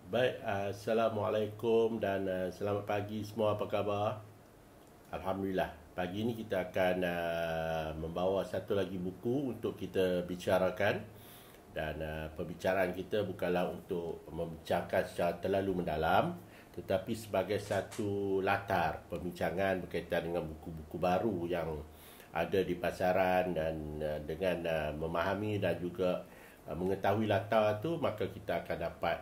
Baik, Assalamualaikum dan selamat pagi semua, apa khabar? Alhamdulillah, pagi ini kita akan membawa satu lagi buku untuk kita bicarakan. Dan perbicaraan kita bukanlah untuk membincangkan secara terlalu mendalam, tetapi sebagai satu latar perbincangan berkaitan dengan buku-buku baru yang ada di pasaran. Dan dengan memahami dan juga mengetahui latar tu, maka kita akan dapat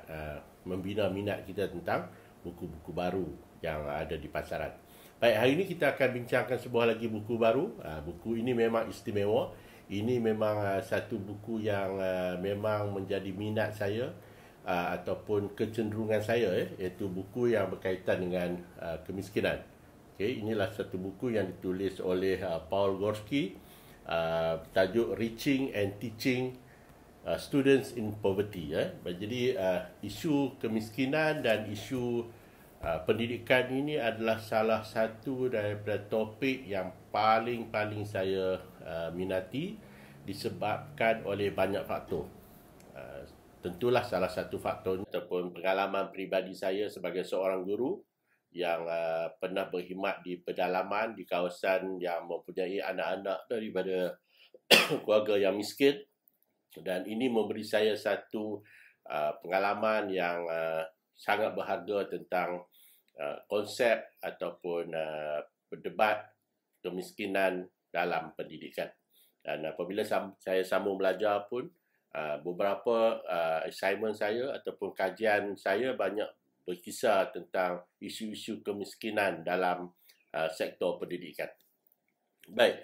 membina minat kita tentang buku-buku baru yang ada di pasaran. Baik, hari ini kita akan bincangkan sebuah lagi buku baru. Buku ini memang istimewa. Ini memang satu buku yang memang menjadi minat saya ataupun kecenderungan saya, iaitu buku yang berkaitan dengan kemiskinan. Okay, inilah satu buku yang ditulis oleh Paul Gorski, tajuk Reaching and Teaching Students in Poverty. Jadi isu kemiskinan dan isu pendidikan ini adalah salah satu daripada topik yang paling saya minati, disebabkan oleh banyak faktor. Tentulah salah satu faktor ataupun pengalaman peribadi saya sebagai seorang guru yang pernah berkhidmat di pedalaman, di kawasan yang mempunyai anak-anak daripada keluarga yang miskin. Dan ini memberi saya satu pengalaman yang sangat berharga tentang konsep ataupun berdebat kemiskinan dalam pendidikan. Dan apabila saya sambung belajar pun, beberapa assignment saya ataupun kajian saya banyak berkisar tentang isu-isu kemiskinan dalam sektor pendidikan. Baik,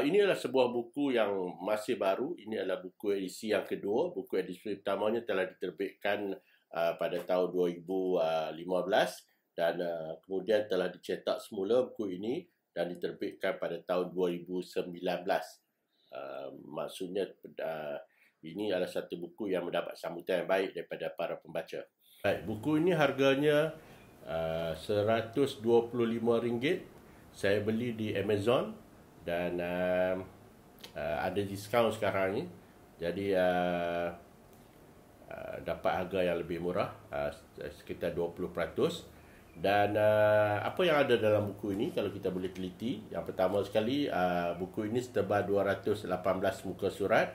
ini adalah sebuah buku yang masih baru. Ini adalah buku edisi yang kedua. Buku edisi pertamanya telah diterbitkan pada tahun 2015 dan kemudian telah dicetak semula buku ini dan diterbitkan pada tahun 2019. Maksudnya ini adalah satu buku yang mendapat sambutan yang baik daripada para pembaca. Baik, buku ini harganya RM125. Saya beli di Amazon dan ada diskaun sekarang ni. Jadi dapat harga yang lebih murah, sekitar 20%. Dan apa yang ada dalam buku ini kalau kita boleh teliti, yang pertama sekali, buku ini setebal 218 muka surat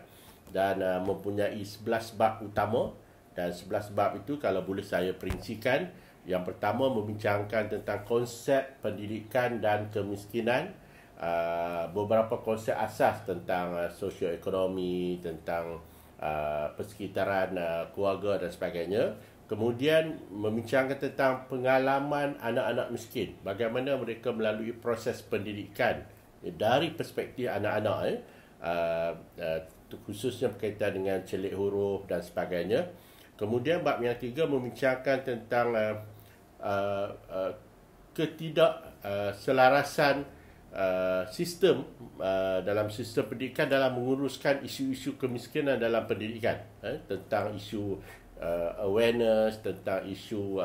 dan mempunyai 11 bab utama. Dan 11 bab itu kalau boleh saya perincikan, yang pertama membincangkan tentang konsep pendidikan dan kemiskinan, beberapa konsep asas tentang sosioekonomi, tentang persekitaran keluarga dan sebagainya. Kemudian membincangkan tentang pengalaman anak-anak miskin, bagaimana mereka melalui proses pendidikan dari perspektif anak-anak, khususnya berkaitan dengan celik huruf dan sebagainya. Kemudian bab yang ketiga membincangkan tentang ketidakselarasan sistem dalam sistem pendidikan dalam menguruskan isu-isu kemiskinan dalam pendidikan, tentang isu awareness, tentang isu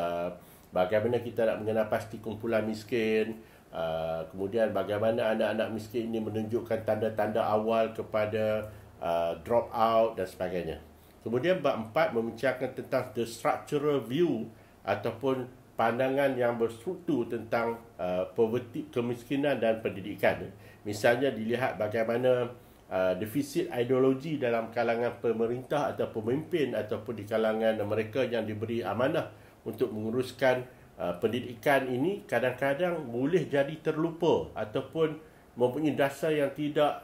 bagaimana kita nak mengenal pasti kumpulan miskin, kemudian bagaimana anak-anak miskin ini menunjukkan tanda-tanda awal kepada drop out dan sebagainya. Kemudian bab 4 membincangkan tentang the structural view ataupun pandangan yang berstruktur tentang poverty, kemiskinan dan pendidikan. Misalnya dilihat bagaimana defisit ideologi dalam kalangan pemerintah atau pemimpin ataupun di kalangan mereka yang diberi amanah untuk menguruskan pendidikan ini kadang-kadang boleh jadi terlupa ataupun mempunyai dasar yang tidak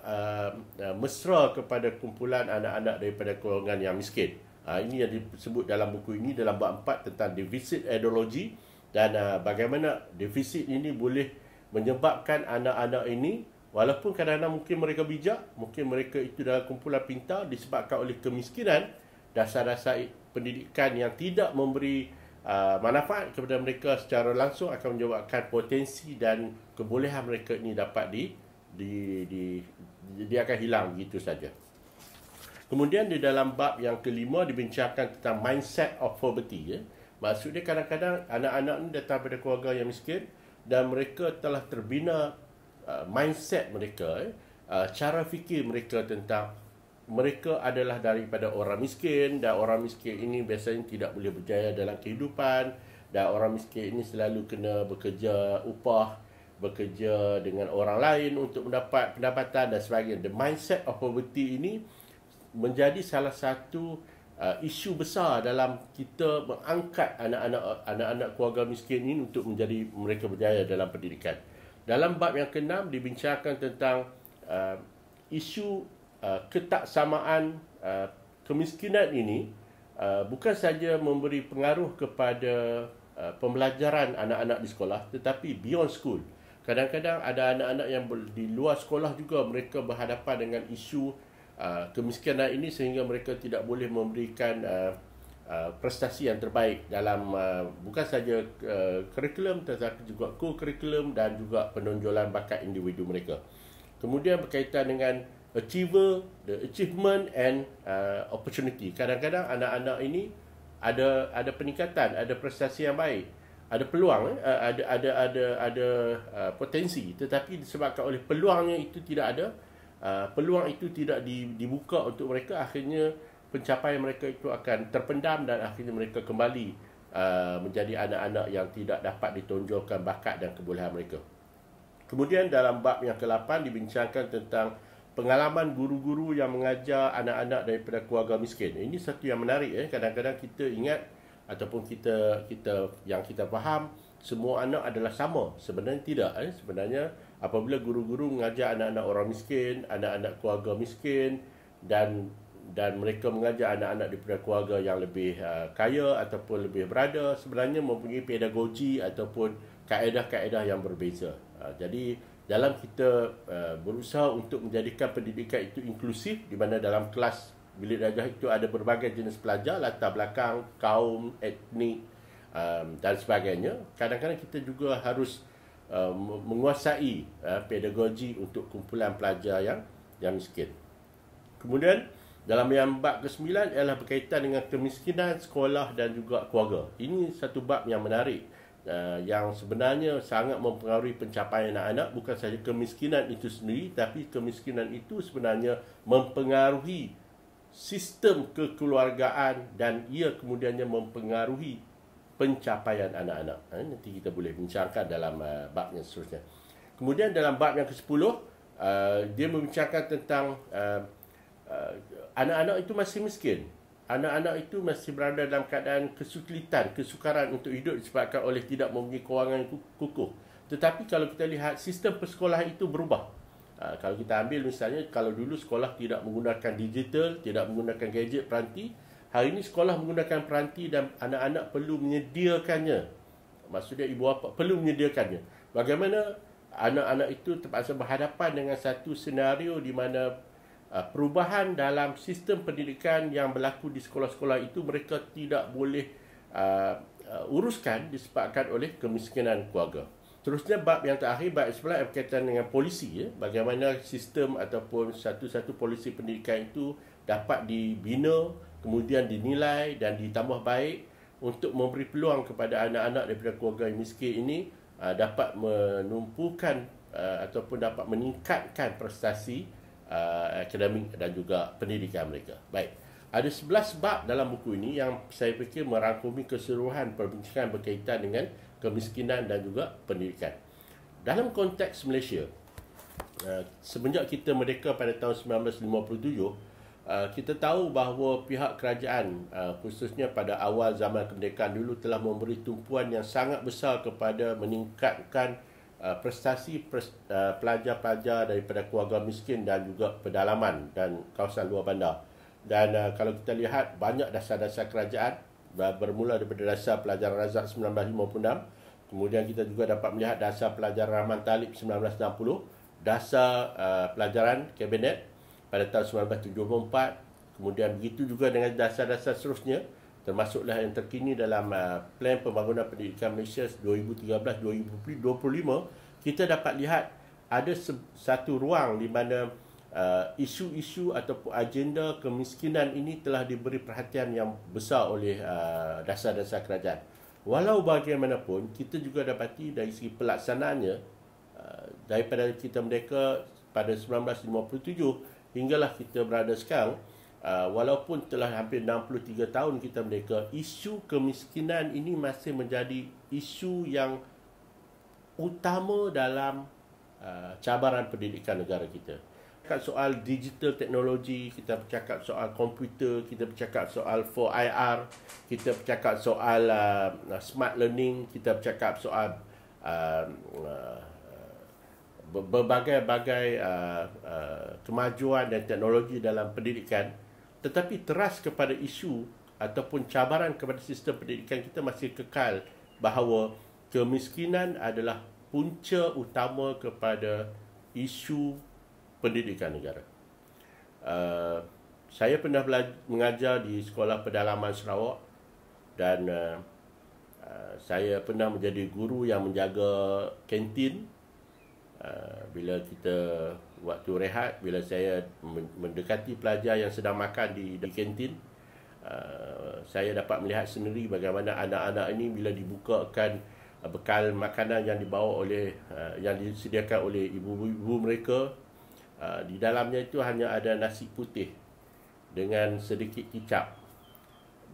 mesra kepada kumpulan anak-anak daripada golongan yang miskin. Ini yang disebut dalam buku ini dalam bab 4 tentang defisit ideologi dan bagaimana defisit ini boleh menyebabkan anak-anak ini, walaupun kadang-kadang mungkin mereka bijak, mungkin mereka itu dalam kumpulan pintar, disebabkan oleh kemiskinan, dasar-dasar pendidikan yang tidak memberi manfaat kepada mereka secara langsung akan menyebabkan potensi dan kebolehan mereka ini dapat dia akan hilang begitu saja. Kemudian di dalam bab yang kelima dibincangkan tentang mindset of poverty. Maksudnya kadang-kadang anak-anak ini datang pada keluarga yang miskin dan mereka telah terbina mindset mereka, cara fikir mereka tentang mereka adalah daripada orang miskin, dan orang miskin ini biasanya tidak boleh berjaya dalam kehidupan, dan orang miskin ini selalu kena bekerja upah, bekerja dengan orang lain untuk mendapat pendapatan dan sebagainya. The mindset of poverty ini menjadi salah satu isu besar dalam kita mengangkat anak-anak keluarga miskin ini untuk menjadi mereka berjaya dalam pendidikan. Dalam bab yang ke-6 dibincangkan tentang isu ketaksamaan kemiskinan ini bukan saja memberi pengaruh kepada pembelajaran anak-anak di sekolah, tetapi beyond school. Kadang-kadang ada anak-anak yang di luar sekolah juga mereka berhadapan dengan isu kemiskinan ini, sehingga mereka tidak boleh memberikan prestasi yang terbaik dalam bukan saja kurikulum tetapi juga co-kurikulum dan juga penonjolan bakat individu mereka. Kemudian berkaitan dengan achiever, the achievement and opportunity. Kadang-kadang anak-anak ini ada peningkatan, ada prestasi yang baik, ada peluang, ada potensi, tetapi disebabkan oleh peluangnya itu tidak ada, peluang itu tidak dibuka untuk mereka, akhirnya pencapaian mereka itu akan terpendam dan akhirnya mereka kembali menjadi anak-anak yang tidak dapat ditonjolkan bakat dan kebolehan mereka. Kemudian dalam bab yang ke-8 dibincangkan tentang pengalaman guru-guru yang mengajar anak-anak daripada keluarga miskin. Ini satu yang menarik. Kadang-kadang kita ingat ataupun kita faham semua anak adalah sama. Sebenarnya tidak. Sebenarnya apabila guru-guru mengajar anak-anak orang miskin, anak-anak keluarga miskin, dan mereka mengajar anak-anak daripada keluarga yang lebih kaya ataupun lebih berada, sebenarnya mempunyai pedagogi ataupun kaedah-kaedah yang berbeza. Jadi dalam kita berusaha untuk menjadikan pendidikan itu inklusif, di mana dalam kelas bilik darjah itu ada berbagai jenis pelajar, latar belakang, kaum, etnik dan sebagainya. Kadang-kadang kita juga harus menguasai pedagogi untuk kumpulan pelajar yang miskin. Kemudian dalam yang bab ke-9 ialah berkaitan dengan kemiskinan sekolah dan juga keluarga. Ini satu bab yang menarik, yang sebenarnya sangat mempengaruhi pencapaian anak-anak. Bukan sahaja kemiskinan itu sendiri, tapi kemiskinan itu sebenarnya mempengaruhi sistem kekeluargaan dan ia kemudiannya mempengaruhi pencapaian anak-anak. Nanti kita boleh bincangkan dalam bab yang seterusnya. Kemudian dalam bab yang ke-10 dia membincangkan tentang anak-anak itu masih miskin. Anak-anak itu masih berada dalam keadaan kesulitan, kesukaran untuk hidup disebabkan oleh tidak mempunyai kewangan yang kukuh. Tetapi kalau kita lihat sistem persekolahan itu berubah. Kalau kita ambil misalnya, kalau dulu sekolah tidak menggunakan digital, tidak menggunakan gadget, peranti, hari ini sekolah menggunakan peranti dan anak-anak perlu menyediakannya. Maksudnya ibu bapa perlu menyediakannya. Bagaimana anak-anak itu terpaksa berhadapan dengan satu senario di mana perubahan dalam sistem pendidikan yang berlaku di sekolah-sekolah itu mereka tidak boleh uruskan disebabkan oleh kemiskinan keluarga. Terusnya bab yang terakhir, bab 11 berkaitan dengan polisi. Bagaimana sistem ataupun satu-satu polisi pendidikan itu dapat dibina, kemudian dinilai dan ditambah baik untuk memberi peluang kepada anak-anak daripada keluarga yang miskin ini dapat menumpukan ataupun dapat meningkatkan prestasi akademik dan juga pendidikan mereka. Baik, ada 11 bab dalam buku ini yang saya fikir merangkumi keseluruhan perbincangan berkaitan dengan kemiskinan dan juga pendidikan. Dalam konteks Malaysia, semenjak kita merdeka pada tahun 1957, kita tahu bahawa pihak kerajaan, khususnya pada awal zaman kemerdekaan dulu, telah memberi tumpuan yang sangat besar kepada meningkatkan prestasi pelajar-pelajar daripada keluarga miskin dan juga pedalaman dan kawasan luar bandar. Dan kalau kita lihat, banyak dasar-dasar kerajaan bermula daripada dasar pelajaran Razak 1956, kemudian kita juga dapat melihat dasar pelajaran Rahman Talib 1960, dasar pelajaran kabinet pada tahun 1974, kemudian begitu juga dengan dasar-dasar seterusnya, termasuklah yang terkini dalam Plan Pembangunan Pendidikan Malaysia 2013-2025, kita dapat lihat ada satu ruang di mana isu-isu ataupun agenda kemiskinan ini telah diberi perhatian yang besar oleh dasar-dasar kerajaan. Walau bagaimanapun, kita juga dapati dari segi pelaksanaannya, daripada kita merdeka pada 1957, hinggalah kita berada sekarang, walaupun telah hampir 63 tahun kita merdeka, isu kemiskinan ini masih menjadi isu yang utama dalam cabaran pendidikan negara kita. Kita soal digital teknologi, kita bercakap soal komputer, kita bercakap soal 4IR, kita bercakap soal smart learning, kita bercakap soal berbagai-bagai kemajuan dan teknologi dalam pendidikan, tetapi teras kepada isu ataupun cabaran kepada sistem pendidikan kita masih kekal bahawa kemiskinan adalah punca utama kepada isu pendidikan negara. Saya pernah mengajar di Sekolah Pedalaman Sarawak dan saya pernah menjadi guru yang menjaga kantin. Bila kita waktu rehat, bila saya mendekati pelajar yang sedang makan di kantin, saya dapat melihat sendiri bagaimana anak-anak ini bila dibukakan bekal makanan yang dibawa oleh yang disediakan oleh ibu-ibu mereka, di dalamnya itu hanya ada nasi putih dengan sedikit kicap,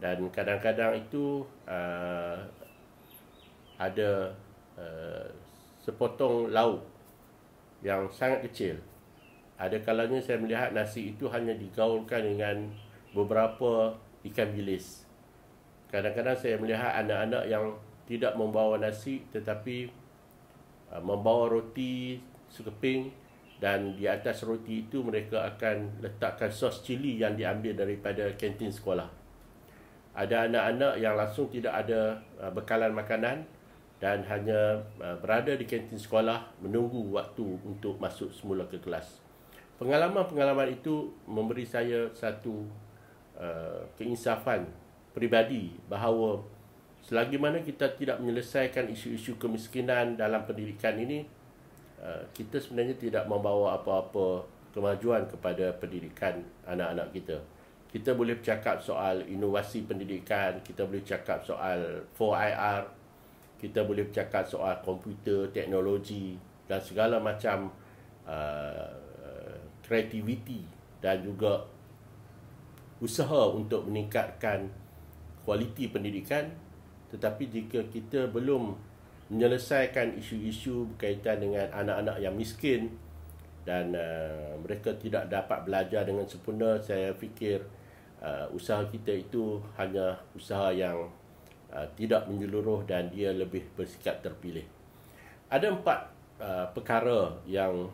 dan kadang-kadang itu ada sepotong lauk yang sangat kecil. Ada kalanya saya melihat nasi itu hanya digaulkan dengan beberapa ikan bilis. Kadang-kadang saya melihat anak-anak yang tidak membawa nasi tetapi membawa roti sekeping, dan di atas roti itu mereka akan letakkan sos cili yang diambil daripada kantin sekolah. Ada anak-anak yang langsung tidak ada bekalan makanan dan hanya berada di kantin sekolah menunggu waktu untuk masuk semula ke kelas. Pengalaman-pengalaman itu memberi saya satu keinsafan peribadi bahawa selagi mana kita tidak menyelesaikan isu-isu kemiskinan dalam pendidikan ini, kita sebenarnya tidak membawa apa-apa kemajuan kepada pendidikan anak-anak kita. Kita boleh bercakap soal inovasi pendidikan, kita boleh cakap soal 4IR, kita boleh bercakap soal komputer, teknologi dan segala macam kreativiti dan juga usaha untuk meningkatkan kualiti pendidikan. Tetapi jika kita belum menyelesaikan isu-isu berkaitan dengan anak-anak yang miskin dan mereka tidak dapat belajar dengan sempurna, saya fikir usaha kita itu hanya usaha yang tidak menyeluruh dan dia lebih bersikap terpilih. Ada 4 perkara yang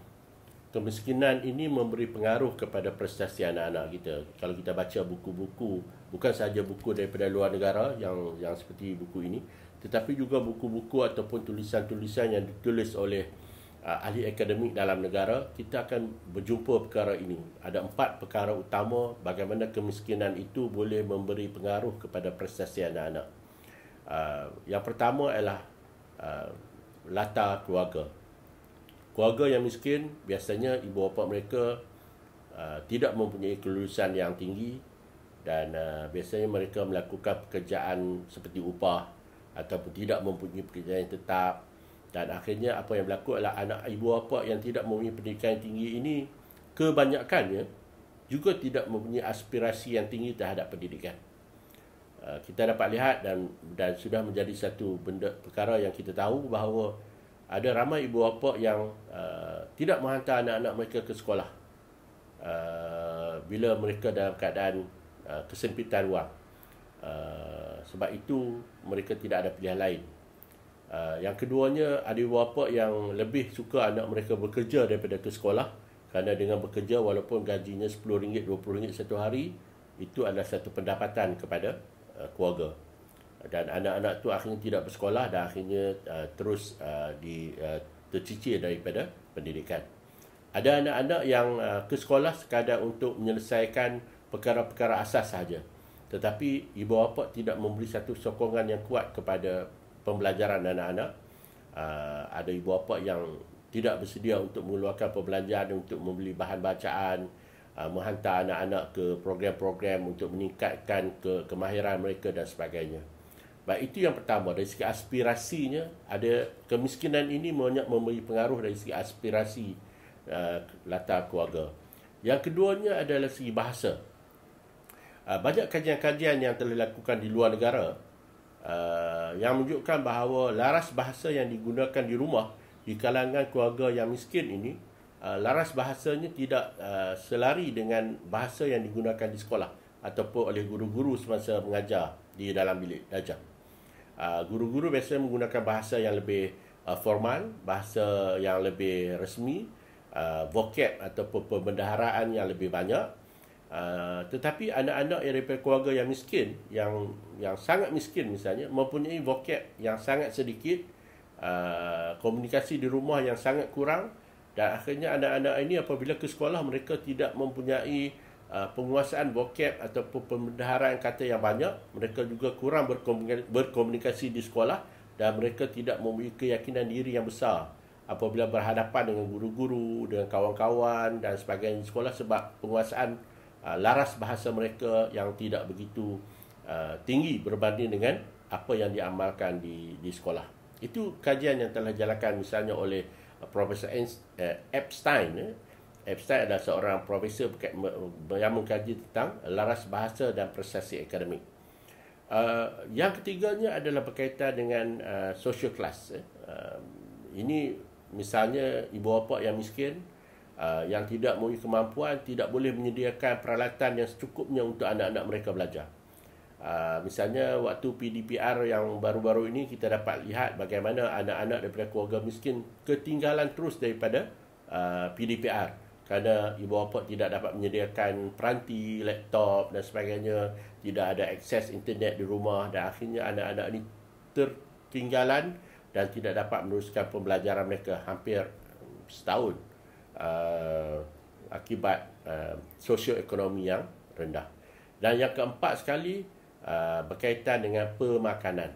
kemiskinan ini memberi pengaruh kepada prestasi anak-anak kita. Kalau kita baca buku-buku, bukan sahaja buku daripada luar negara yang seperti buku ini, tetapi juga buku-buku ataupun tulisan-tulisan yang ditulis oleh ahli akademik dalam negara, kita akan berjumpa perkara ini. Ada 4 perkara utama bagaimana kemiskinan itu boleh memberi pengaruh kepada prestasi anak-anak. Yang pertama ialah latar keluarga. Keluarga yang miskin, biasanya ibu bapa mereka tidak mempunyai kelulusan yang tinggi dan biasanya mereka melakukan pekerjaan seperti upah ataupun tidak mempunyai pekerjaan yang tetap, dan akhirnya apa yang berlaku adalah anak ibu bapa yang tidak mempunyai pendidikan yang tinggi ini kebanyakannya juga tidak mempunyai aspirasi yang tinggi terhadap pendidikan. Kita dapat lihat dan sudah menjadi satu perkara yang kita tahu bahawa ada ramai ibu bapa yang tidak menghantar anak-anak mereka ke sekolah bila mereka dalam keadaan kesempitan wang. Sebab itu mereka tidak ada pilihan lain. Yang keduanya, ada ibu bapa yang lebih suka anak mereka bekerja daripada ke sekolah, kerana dengan bekerja walaupun gajinya RM10, RM20 satu hari, itu adalah satu pendapatan kepada keluarga. Dan anak-anak tu akhirnya tidak bersekolah dan akhirnya terus tercicir daripada pendidikan. Ada anak-anak yang ke sekolah sekadar untuk menyelesaikan perkara-perkara asas sahaja, tetapi ibu bapa tidak memberi satu sokongan yang kuat kepada pembelajaran anak-anak. Ada ibu bapa yang tidak bersedia untuk mengeluarkan perbelanjaan untuk membeli bahan bacaan, menghantar anak-anak ke program-program untuk meningkatkan kemahiran mereka dan sebagainya. Baik, itu yang pertama. Dari segi aspirasinya, ada kemiskinan ini banyak memberi pengaruh dari segi aspirasi latar keluarga. Yang keduanya adalah segi bahasa. Banyak kajian-kajian yang telah dilakukan di luar negara yang menunjukkan bahawa laras bahasa yang digunakan di rumah di kalangan keluarga yang miskin ini, laras bahasanya tidak selari dengan bahasa yang digunakan di sekolah ataupun oleh guru-guru semasa mengajar di dalam bilik darjah. Guru-guru biasanya menggunakan bahasa yang lebih formal, bahasa yang lebih resmi, vocab ataupun perbendaharaan yang lebih banyak. Tetapi anak-anak yang daripada keluarga yang miskin, yang sangat miskin misalnya, mempunyai vocab yang sangat sedikit, komunikasi di rumah yang sangat kurang, dan akhirnya anak-anak ini apabila ke sekolah mereka tidak mempunyai penguasaan vocab ataupun perbendaharaan kata yang banyak. Mereka juga kurang berkomunikasi di sekolah, dan mereka tidak mempunyai keyakinan diri yang besar apabila berhadapan dengan guru-guru, dengan kawan-kawan dan sebagainya di sekolah, sebab penguasaan laras bahasa mereka yang tidak begitu tinggi berbanding dengan apa yang diamalkan di sekolah. Itu kajian yang telah dijalankan misalnya oleh Profesor Epstein. Epstein adalah seorang profesor yang mengkaji tentang laras bahasa dan prestasi akademik. Yang ketiganya adalah berkaitan dengan social class. Ini misalnya ibu bapa yang miskin, yang tidak mempunyai kemampuan, tidak boleh menyediakan peralatan yang secukupnya untuk anak-anak mereka belajar. Misalnya waktu PDPR yang baru-baru ini, kita dapat lihat bagaimana anak-anak daripada keluarga miskin ketinggalan terus daripada PDPR, kerana ibu bapa tidak dapat menyediakan peranti, laptop dan sebagainya, tidak ada akses internet di rumah, dan akhirnya anak-anak ini tertinggalan dan tidak dapat meneruskan pembelajaran mereka hampir setahun akibat sosioekonomi yang rendah. Dan yang keempat sekali, berkaitan dengan pemakanan.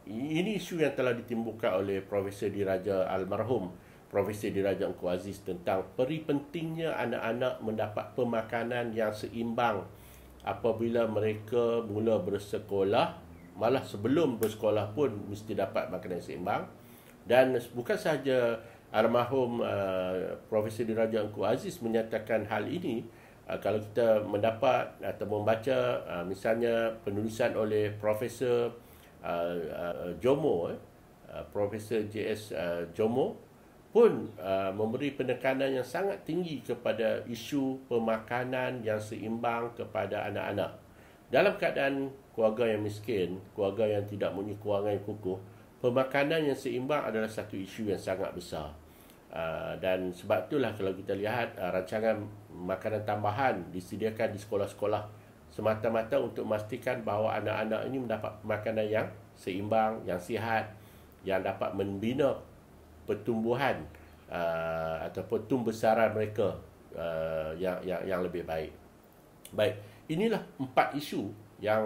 Ini isu yang telah ditimbulkan oleh Profesor Diraja almarhum Profesor Diraja Engku Aziz tentang peri pentingnya anak-anak mendapat pemakanan yang seimbang apabila mereka mula bersekolah. Malah sebelum bersekolah pun mesti dapat makanan yang seimbang. Dan bukan sahaja almarhum Profesor Diraja Engku Aziz menyatakan hal ini. Kalau kita mendapat atau membaca misalnya penulisan oleh Profesor Jomo, Profesor J.S. Jomo pun memberi penekanan yang sangat tinggi kepada isu pemakanan yang seimbang kepada anak-anak. Dalam keadaan keluarga yang miskin, keluarga yang tidak mempunyai kewangan yang kukuh, pemakanan yang seimbang adalah satu isu yang sangat besar. Dan sebab itulah kalau kita lihat rancangan makanan tambahan disediakan di sekolah-sekolah semata-mata untuk memastikan bahawa anak-anak ini mendapat makanan yang seimbang, yang sihat, yang dapat membina pertumbuhan ataupun tumbesaran mereka yang lebih baik. Baik, inilah 4 isu yang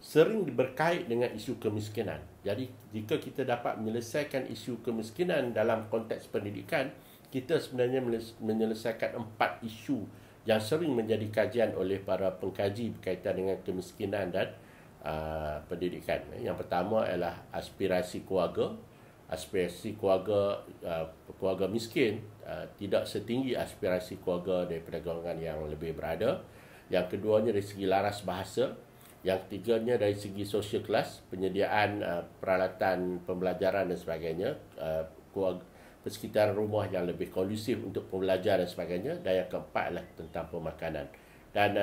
sering berkait dengan isu kemiskinan. Jadi jika kita dapat menyelesaikan isu kemiskinan dalam konteks pendidikan, kita sebenarnya menyelesaikan 4 isu yang sering menjadi kajian oleh para pengkaji berkaitan dengan kemiskinan dan pendidikan. Yang pertama adalah aspirasi keluarga. Aspirasi keluarga keluarga miskin tidak setinggi aspirasi keluarga daripada golongan yang lebih berada. Yang keduanya dari segi laras bahasa. Yang ketiganya dari segi social class, penyediaan peralatan pembelajaran dan sebagainya, persekitaran rumah yang lebih kondusif untuk pembelajaran dan sebagainya. Dan yang keempat adalah tentang pemakanan. Dan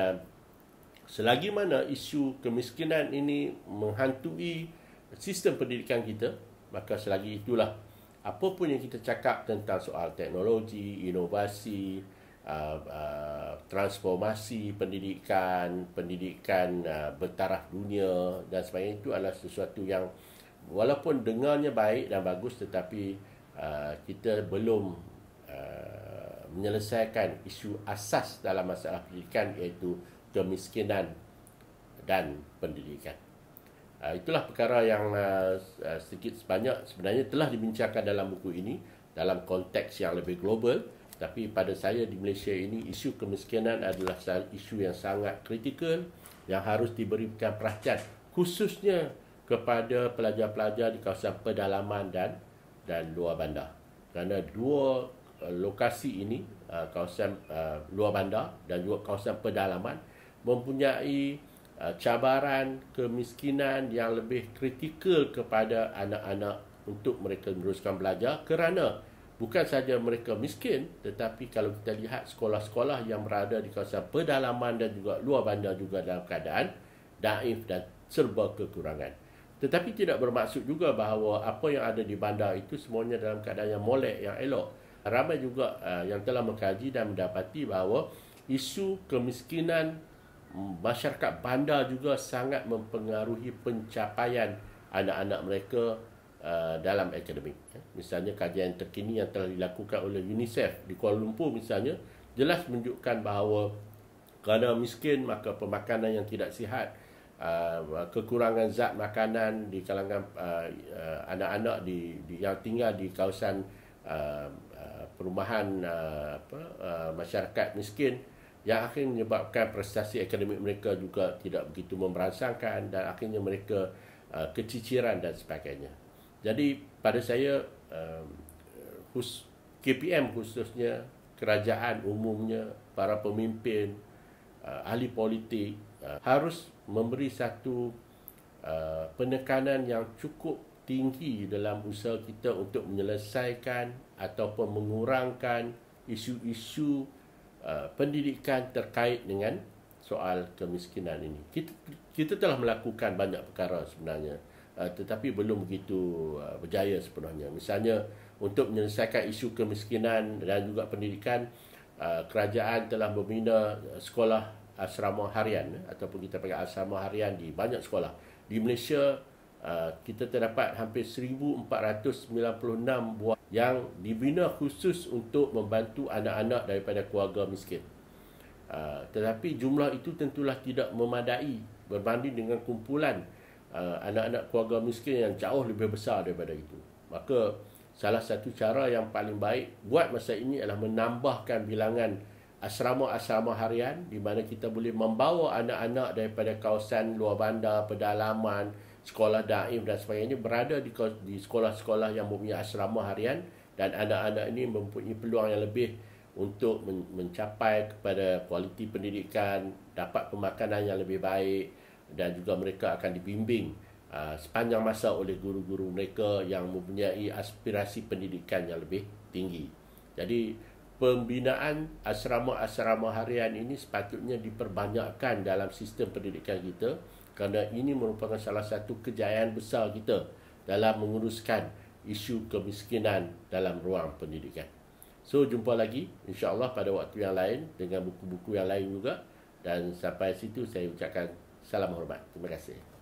selagi mana isu kemiskinan ini menghantui sistem pendidikan kita, maka selagi itulah apa pun yang kita cakap tentang soal teknologi, inovasi, transformasi pendidikan bertaraf dunia dan sebagainya, itu adalah sesuatu yang walaupun dengarnya baik dan bagus, tetapi kita belum menyelesaikan isu asas dalam masalah pendidikan, iaitu kemiskinan dan pendidikan. Itulah perkara yang sedikit sebanyak sebenarnya telah dibincangkan dalam buku ini dalam konteks yang lebih global. Tapi pada saya di Malaysia ini, isu kemiskinan adalah isu yang sangat kritikal yang harus diberikan perhatian khususnya kepada pelajar-pelajar di kawasan pedalaman dan luar bandar. Kerana dua lokasi ini kawasan luar bandar dan juga kawasan pedalaman mempunyai cabaran kemiskinan yang lebih kritikal kepada anak-anak untuk mereka meneruskan belajar, kerana bukan saja mereka miskin, tetapi kalau kita lihat sekolah-sekolah yang berada di kawasan pedalaman dan juga luar bandar juga dalam keadaan daif dan serba kekurangan. Tetapi tidak bermaksud juga bahawa apa yang ada di bandar itu semuanya dalam keadaan yang molek, yang elok. Ramai juga yang telah mengkaji dan mendapati bahawa isu kemiskinan masyarakat bandar juga sangat mempengaruhi pencapaian anak-anak mereka dalam akademik. Misalnya kajian terkini yang telah dilakukan oleh UNICEF di Kuala Lumpur misalnya jelas menunjukkan bahawa kerana miskin maka pemakanan yang tidak sihat, kekurangan zat makanan di kalangan anak-anak yang tinggal di kawasan perumahan masyarakat miskin, yang akhirnya menyebabkan prestasi akademik mereka juga tidak begitu memberansangkan dan akhirnya mereka keciciran dan sebagainya. Jadi pada saya KPM khususnya, kerajaan umumnya, para pemimpin, ahli politik harus memberi satu penekanan yang cukup tinggi dalam usaha kita untuk menyelesaikan ataupun mengurangkan isu-isu pendidikan terkait dengan soal kemiskinan ini. Kita telah melakukan banyak perkara sebenarnya, tetapi belum begitu berjaya sepenuhnya. Misalnya untuk menyelesaikan isu kemiskinan dan juga pendidikan, kerajaan telah membina sekolah asrama harian ataupun kita panggil asrama harian di banyak sekolah. Di Malaysia kita terdapat hampir 1496 buah yang dibina khusus untuk membantu anak-anak daripada keluarga miskin. Tetapi jumlah itu tentulah tidak memadai berbanding dengan kumpulan anak-anak keluarga miskin yang jauh lebih besar daripada itu. Maka salah satu cara yang paling baik buat masa ini adalah menambahkan bilangan asrama-asrama harian di mana kita boleh membawa anak-anak daripada kawasan luar bandar, pedalaman, sekolah daif dan sebagainya berada di sekolah-sekolah yang mempunyai asrama harian, dan anak-anak ini mempunyai peluang yang lebih untuk mencapai kepada kualiti pendidikan, dapat pemakanan yang lebih baik, dan juga mereka akan dibimbing sepanjang masa oleh guru-guru mereka yang mempunyai aspirasi pendidikan yang lebih tinggi. Jadi pembinaan asrama-asrama harian ini sepatutnya diperbanyakkan dalam sistem pendidikan kita, kerana ini merupakan salah satu kejayaan besar kita dalam menguruskan isu kemiskinan dalam ruang pendidikan. So, jumpa lagi insya-Allah pada waktu yang lain dengan buku-buku yang lain juga, dan sampai situ saya ucapkan salam hormat. Terima kasih.